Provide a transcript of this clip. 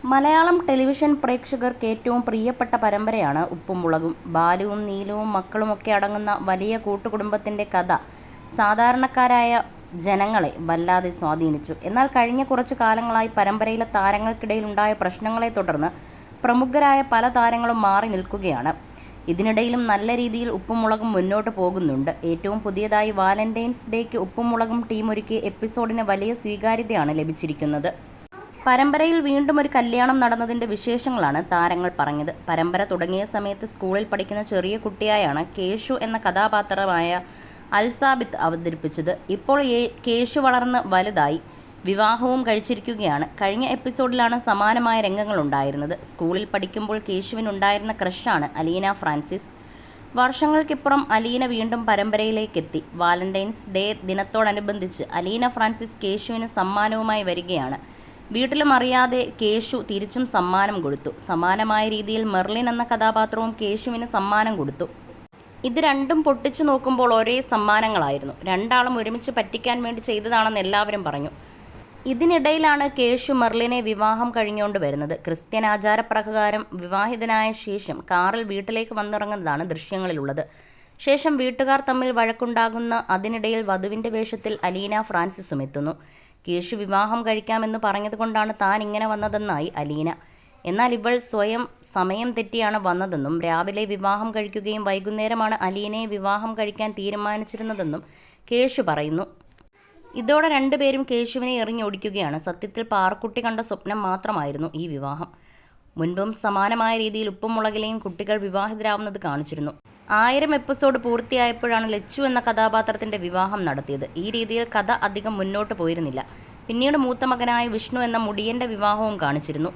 Malayalam television പ്രേക്ഷകർക്ക് ഏറ്റവും പ്രിയപ്പെട്ട പരമ്പരയാണ് ഉപ്പും മുളകും. ബാലുവും നീലുവും മക്കളുമൊക്കെ അടങ്ങുന്ന വലിയ കൂട്ടുകുടുംബത്തിൻ്റെ കഥ സാധാരണക്കാരായ ജനങ്ങളെ വല്ലാതെ സ്വാധീനിച്ചു. എന്നാൽ കഴിഞ്ഞ കുറച്ചു കാലങ്ങളായി പരമ്പരയിലെ താരങ്ങൾക്കിടയിലുണ്ടായ പ്രശ്നങ്ങളെ തുടർന്ന് പ്രമുഖരായ പല താരങ്ങളും മാറി നിൽക്കുകയാണ്. ഇതിനിടയിലും നല്ല രീതിയിൽ ഉപ്പും മുളകും മുന്നോട്ട് പോകുന്നുണ്ട്. ഏറ്റവും പുതിയതായി വാലന്റൈൻസ് ഡേക്ക് ഉപ്പും മുളകും ടീം ഒരുക്കിയ എപ്പിസോഡിന് വലിയ സ്വീകാര്യതയാണ് ലഭിച്ചിരിക്കുന്നത്. പരമ്പരയിൽ വീണ്ടും ഒരു കല്യാണം നടന്നതിൻ്റെ വിശേഷങ്ങളാണ് താരങ്ങൾ പറഞ്ഞത്. പരമ്പര തുടങ്ങിയ സമയത്ത് സ്കൂളിൽ പഠിക്കുന്ന ചെറിയ കുട്ടിയായാണ് കേശു എന്ന കഥാപാത്രമായ അൽസാബിത്ത് അവതരിപ്പിച്ചത്. ഇപ്പോൾ കേശു വളർന്ന് വലുതായി വിവാഹവും കഴിച്ചിരിക്കുകയാണ്. കഴിഞ്ഞ എപ്പിസോഡിലാണ് സമാനമായ രംഗങ്ങളുണ്ടായിരുന്നത്. സ്കൂളിൽ പഠിക്കുമ്പോൾ കേശുവിനുണ്ടായിരുന്ന ക്രഷാണ് അലീന ഫ്രാൻസിസ്. വർഷങ്ങൾക്കിപ്പുറം അലീന വീണ്ടും പരമ്പരയിലേക്കെത്തി. വാലന്റൈൻസ് ഡേ ദിനത്തോടനുബന്ധിച്ച് അലീന ഫ്രാൻസിസ് കേശുവിന് സമ്മാനവുമായി വരികയാണ്. വീട്ടിലും അറിയാതെ കേശു തിരിച്ചും സമ്മാനം കൊടുത്തു. സമാനമായ രീതിയിൽ മെർലിൻ എന്ന കഥാപാത്രവും കേശുവിന് സമ്മാനം കൊടുത്തു. ഇത് രണ്ടും പൊട്ടിച്ചു നോക്കുമ്പോൾ ഒരേ സമ്മാനങ്ങളായിരുന്നു. രണ്ടാളും ഒരുമിച്ച് പറ്റിക്കാൻ വേണ്ടി ചെയ്തതാണെന്ന് എല്ലാവരും പറഞ്ഞു. ഇതിനിടയിലാണ് കേശു മെർലിനെ വിവാഹം കഴിഞ്ഞുകൊണ്ട് വരുന്നത്. ക്രിസ്ത്യൻ ആചാരപ്രകാരം വിവാഹിതനായ ശേഷം കാറിൽ വീട്ടിലേക്ക് വന്നിറങ്ങുന്നതാണ് ദൃശ്യങ്ങളിലുള്ളത്. ശേഷം വീട്ടുകാർ തമ്മിൽ വഴക്കുണ്ടാകുന്ന അതിനിടയിൽ വധുവിൻ്റെ വേഷത്തിൽ അലീന ഫ്രാൻസിസും എത്തുന്നു. കേശു വിവാഹം കഴിക്കാമെന്ന് പറഞ്ഞതുകൊണ്ടാണ് താൻ ഇങ്ങനെ വന്നതെന്നായി അലീന. എന്നാൽ ഇവൾ സ്വയം സമയം തെറ്റിയാണ് വന്നതെന്നും രാവിലെ വിവാഹം കഴിക്കുകയും വൈകുന്നേരമാണ് അലീനയെ വിവാഹം കഴിക്കാൻ തീരുമാനിച്ചിരുന്നതെന്നും കേശു പറയുന്നു. ഇതോടെ രണ്ടുപേരും കേശുവിനെ എറിഞ്ഞൊടിക്കുകയാണ്. സത്യത്തിൽ പാറക്കുട്ടി കണ്ട സ്വപ്നം മാത്രമായിരുന്നു ഈ വിവാഹം. മുൻപും സമാനമായ രീതിയിൽ ഉപ്പും മുളകിലെയും കുട്ടികൾ വിവാഹിതരാവുന്നത് കാണിച്ചിരുന്നു. 1000 എപ്പിസോഡ് പൂർത്തിയായപ്പോഴാണ് ലച്ചു എന്ന കഥാപാത്രത്തിൻ്റെ വിവാഹം നടത്തിയത്. ഈ രീതിയിൽ കഥ അധികം മുന്നോട്ട് പോയിരുന്നില്ല. പിന്നീട് മൂത്ത മകനായ വിഷ്ണു എന്ന മുടിയൻ്റെ വിവാഹവും കാണിച്ചിരുന്നു.